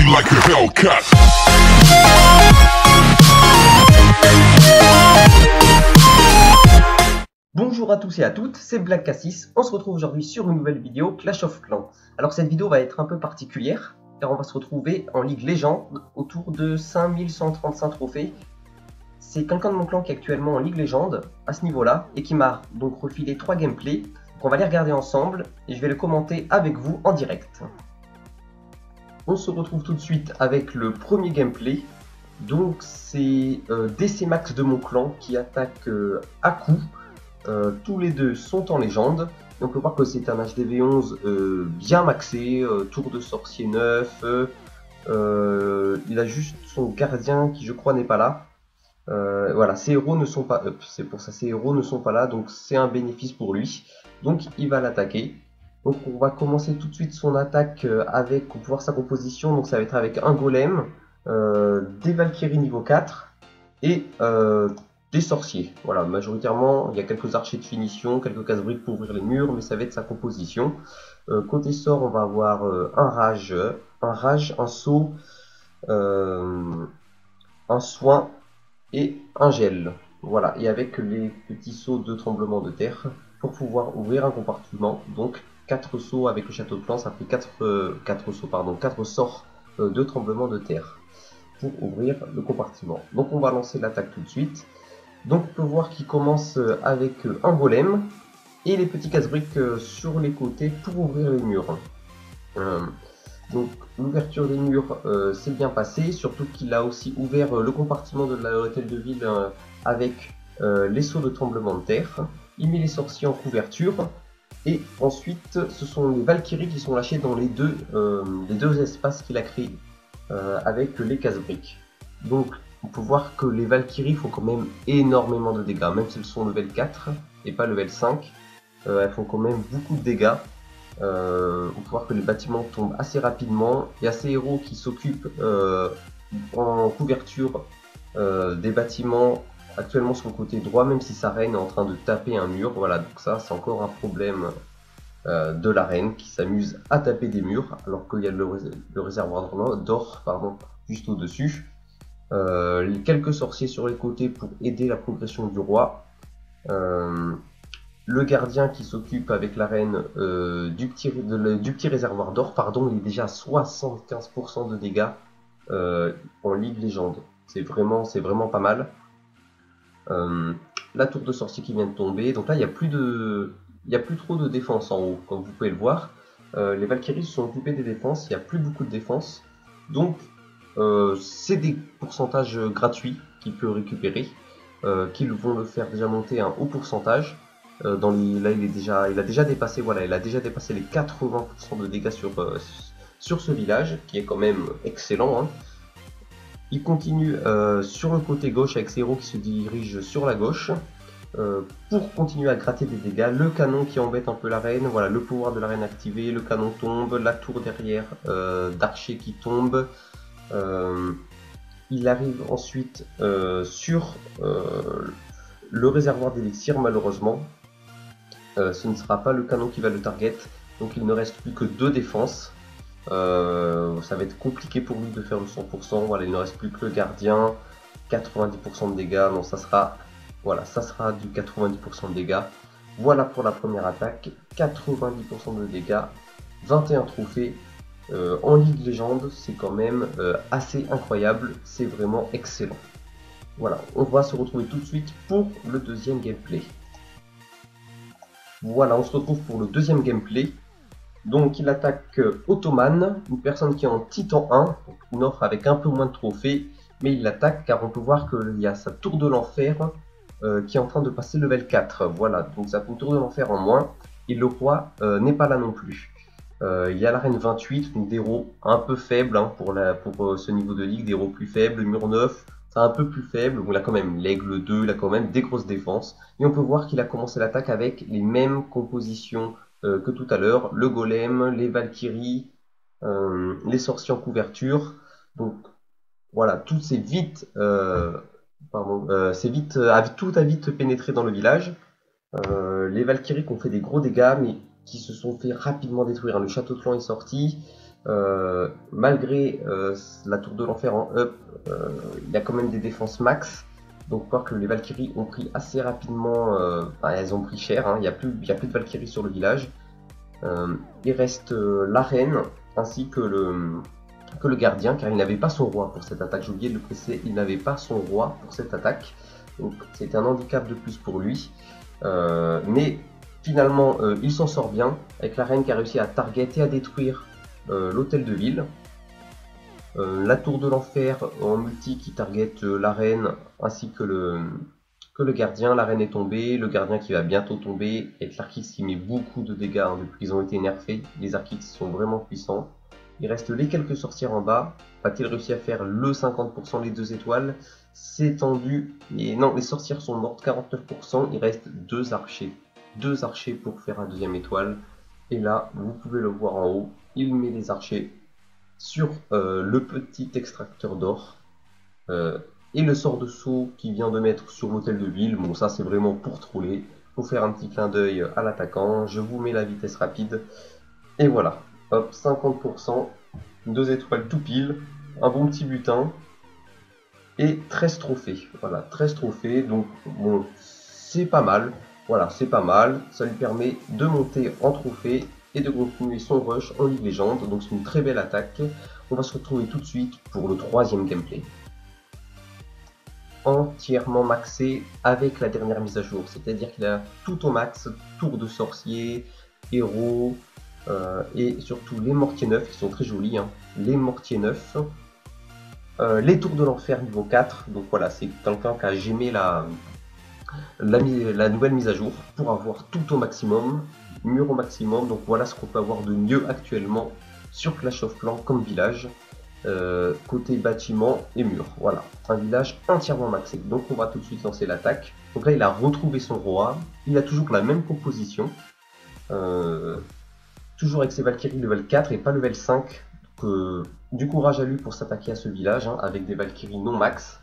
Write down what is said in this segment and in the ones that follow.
like a Hellcat. Bonjour à tous et à toutes, c'est Black Cassis. On se retrouve aujourd'hui sur une nouvelle vidéo Clash of Clans. Alors cette vidéo va être un peu particulière car on va se retrouver en Ligue Légende autour de 5135 trophées. C'est quelqu'un de mon clan qui est actuellement en Ligue Légende à ce niveau-là et qui m'a donc refilé 3 gameplays. Donc on va les regarder ensemble et je vais les commenter avec vous en direct. On se retrouve tout de suite avec le premier gameplay. Donc c'est DC Max de mon clan qui attaque à coup. Tous les deux sont en légende. Et on peut voir que c'est un HDV11 bien maxé, tour de sorcier 9. Il a juste son gardien qui je crois n'est pas là. Voilà, ses héros ne sont pas up. C'est pour ça ses héros ne sont pas là, donc c'est un bénéfice pour lui. Donc il va l'attaquer. Donc on va commencer tout de suite son attaque avec, on peut voir sa composition. Donc ça va être avec un golem, des Valkyries niveau 4 et des sorciers. Voilà, majoritairement il y a quelques archers de finition, quelques casse-briques pour ouvrir les murs, mais ça va être sa composition. Côté sort, on va avoir un rage, un sceau, un soin et un gel. Voilà, et avec les petits sauts de tremblement de terre pour pouvoir ouvrir un compartiment. Donc 4 sauts avec le château de clan, ça fait 4 sorts de tremblement de terre pour ouvrir le compartiment. Donc on va lancer l'attaque tout de suite. Donc on peut voir qu'il commence avec un golem et les petits casse-briques sur les côtés pour ouvrir les murs. Donc l'ouverture des murs s'est bien passée, surtout qu'il a aussi ouvert le compartiment de l'hôtel de ville avec les sauts de tremblement de terre. Il met les sorciers en couverture et ensuite ce sont les Valkyries qui sont lâchées dans les deux espaces qu'il a créés avec les casse-briques. Donc on peut voir que les Valkyries font quand même énormément de dégâts, même si elles sont level 4 et pas level 5, elles font quand même beaucoup de dégâts. On peut voir que les bâtiments tombent assez rapidement. Il y a ces héros qui s'occupent en couverture des bâtiments actuellement sur le côté droit, même si sa reine est en train de taper un mur. Voilà, donc ça c'est encore un problème de la reine qui s'amuse à taper des murs alors qu'il y a le réservoir d'or juste au dessus. Quelques sorciers sur les côtés pour aider la progression du roi. Le gardien qui s'occupe avec la reine du petit réservoir d'or, il est déjà à 75% de dégâts en Ligue Légende. C'est vraiment pas mal. La tour de sorcier qui vient de tomber. Donc là, il n'y a plus trop de défense en haut, comme vous pouvez le voir. Les Valkyries se sont occupées des défenses, il n'y a plus beaucoup de défense. Donc, c'est des pourcentages gratuits qu'il peut récupérer, qui vont le faire déjà monter un haut pourcentage. Là, il a déjà dépassé les 80% de dégâts sur ce village, qui est quand même excellent, hein. Il continue sur le côté gauche avec ses héros qui se dirigent sur la gauche pour continuer à gratter des dégâts. Le canon qui embête un peu la reine, voilà, le pouvoir de la reine activé, le canon tombe, la tour derrière d'archer qui tombe. Il arrive ensuite sur le réservoir d'élixir, malheureusement. Ce ne sera pas le canon qui va le target, donc il ne reste plus que 2 défenses. Ça va être compliqué pour lui de faire le 100%. Voilà, il ne reste plus que le gardien, 90% de dégâts. Non, ça sera du 90% de dégâts. Voilà pour la première attaque, 90% de dégâts, 21 trophées. En Ligue Légende, c'est quand même assez incroyable, c'est vraiment excellent. Voilà, on va se retrouver tout de suite pour le deuxième gameplay. Voilà, on se retrouve pour le deuxième gameplay. Donc il attaque Ottoman, une personne qui est en Titan 1, une offre avec un peu moins de trophées, mais il l'attaque car on peut voir qu'il y a sa tour de l'enfer qui est en train de passer level 4. Voilà, donc ça fait une tour de l'enfer en moins, et le roi n'est pas là non plus. Il y a la reine 28, donc des héros un peu faibles hein, pour ce niveau de ligue, des héros plus faibles, le mur 9, c'est un peu plus faible, il a quand même l'aigle 2, il a quand même des grosses défenses, et on peut voir qu'il a commencé l'attaque avec les mêmes compositions que tout à l'heure, le golem, les Valkyries, les sorciers en couverture. Donc voilà, tout s'est vite, tout a vite pénétré dans le village. Les Valkyries qui ont fait des gros dégâts, mais qui se sont fait rapidement détruire. Le château de clan est sorti. Malgré la tour de l'enfer en up, il y a quand même des défenses max. Donc voir que les Valkyries ont pris assez rapidement, elles ont pris cher, hein. Il y a plus de Valkyries sur le village. Il reste la reine ainsi que le gardien, car il n'avait pas son roi pour cette attaque. J'ai oublié de le préciser, il n'avait pas son roi pour cette attaque. Donc c'était un handicap de plus pour lui. Mais finalement, il s'en sort bien, avec la reine qui a réussi à target et à détruire l'hôtel de ville. La tour de l'enfer en multi qui target la reine ainsi que le gardien. La reine est tombée, le gardien qui va bientôt tomber, avec l'Archix qui met beaucoup de dégâts hein, depuis qu'ils ont été nerfés. Les Archix sont vraiment puissants. Il reste les quelques sorcières en bas. Va-t-il réussir à faire le 50% les 2 étoiles? C'est tendu. Et non, les sorcières sont mortes, 49%. Il reste 2 archers. 2 archers pour faire la 2e étoile. Et là, vous pouvez le voir en haut. Il met les archers sur le petit extracteur d'or. Et le sort de saut qu'il vient de mettre sur l'hôtel de ville. Bon, ça c'est vraiment pour troller. Pour faire un petit clin d'œil à l'attaquant. Je vous mets la vitesse rapide. Et voilà. Hop, 50%. 2 étoiles tout pile. Un bon petit butin. Et 13 trophées. Voilà, 13 trophées. Donc, bon, c'est pas mal. Voilà, c'est pas mal. Ça lui permet de monter en trophée et de continuer son rush en Ligue Légende. Donc, c'est une très belle attaque. On va se retrouver tout de suite pour le 3e gameplay. Entièrement maxé avec la dernière mise à jour. C'est-à-dire qu'il a tout au max. Tour de sorcier, héros et surtout les mortiers neufs qui sont très jolis. Hein. Les mortiers neufs. Les tours de l'enfer niveau 4, donc voilà, c'est quelqu'un qui a gémé la nouvelle mise à jour pour avoir tout au maximum, mur au maximum, donc voilà ce qu'on peut avoir de mieux actuellement sur Clash of Clans comme village, côté bâtiment et mur, voilà, un village entièrement maxé, donc on va tout de suite lancer l'attaque. Donc là il a retrouvé son roi, il a toujours la même composition, toujours avec ses Valkyries level 4 et pas level 5, du courage à lui pour s'attaquer à ce village hein, avec des Valkyries non max.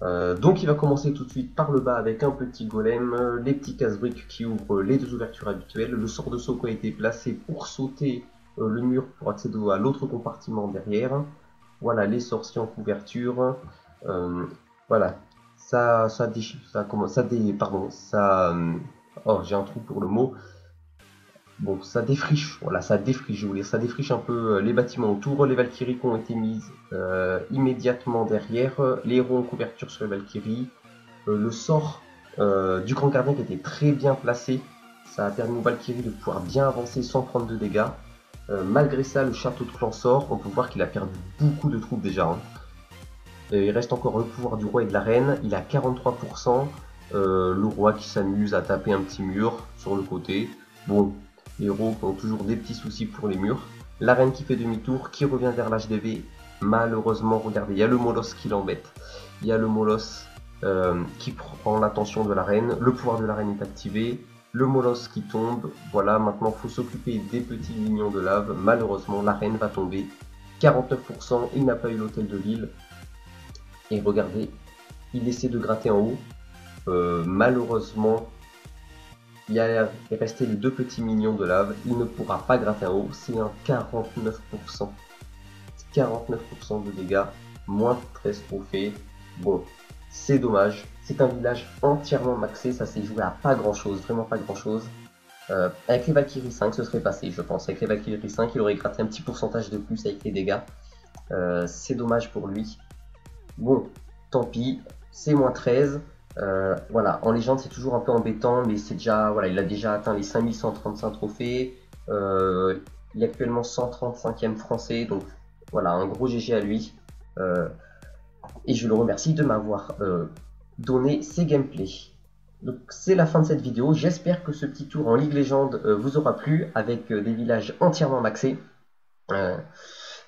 Donc il va commencer tout de suite par le bas avec un petit golem, les petits casse-briques qui ouvrent les 2 ouvertures habituelles, le sort de saut qui a été placé pour sauter le mur pour accéder à l'autre compartiment derrière. Voilà les sorciers en couverture. Voilà, oh j'ai un trou pour le mot. Bon, ça défriche, voilà, ça défriche, je voulais dire, ça défriche un peu les bâtiments autour, les Valkyries qui ont été mises immédiatement derrière, les héros en couverture sur les Valkyries, le sort du grand gardien qui était très bien placé, ça a permis aux Valkyries de pouvoir bien avancer sans prendre de dégâts. Malgré ça, le château de clan sort, on peut voir qu'il a perdu beaucoup de troupes déjà. Hein. Il reste encore le pouvoir du roi et de la reine, il a 43%, le roi qui s'amuse à taper un petit mur sur le côté. Bon, les héros qui ont toujours des petits soucis pour les murs. La reine qui fait demi-tour, qui revient vers l'HDV. Malheureusement, regardez, il y a le Molosse qui l'embête. Il y a le Molosse qui prend l'attention de la reine. Le pouvoir de la reine est activé. Le Molosse qui tombe. Voilà, maintenant il faut s'occuper des petits mignons de lave. Malheureusement, la reine va tomber. 49%, il n'a pas eu l'hôtel de ville. Et regardez, il essaie de gratter en haut. Malheureusement, il est resté les 2 petits mignons de lave, il ne pourra pas gratter en haut, c'est un 49%. 49% de dégâts, moins 13 trophées. Bon, c'est dommage, c'est un village entièrement maxé, ça s'est joué à pas grand chose, vraiment pas grand chose. Avec les Valkyries 5, ce serait passé, je pense. Avec les Valkyries 5, il aurait gratté un petit pourcentage de plus avec les dégâts. C'est dommage pour lui. Bon, tant pis, c'est moins 13. Voilà, en légende c'est toujours un peu embêtant, mais c'est déjà, voilà, il a déjà atteint les 5135 trophées. Il est actuellement 135e français, donc voilà, un gros GG à lui. Et je le remercie de m'avoir donné ces gameplays. Donc c'est la fin de cette vidéo, j'espère que ce petit tour en Ligue Légende vous aura plu, avec des villages entièrement maxés.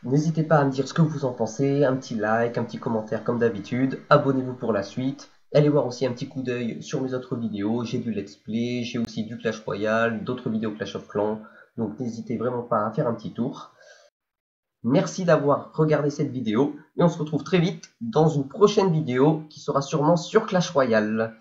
N'hésitez pas à me dire ce que vous en pensez, un petit like, un petit commentaire comme d'habitude, abonnez-vous pour la suite, allez voir aussi un petit coup d'œil sur mes autres vidéos, j'ai du let's play, j'ai aussi du Clash Royale, d'autres vidéos Clash of Clans, donc n'hésitez vraiment pas à faire un petit tour. Merci d'avoir regardé cette vidéo, et on se retrouve très vite dans une prochaine vidéo qui sera sûrement sur Clash Royale.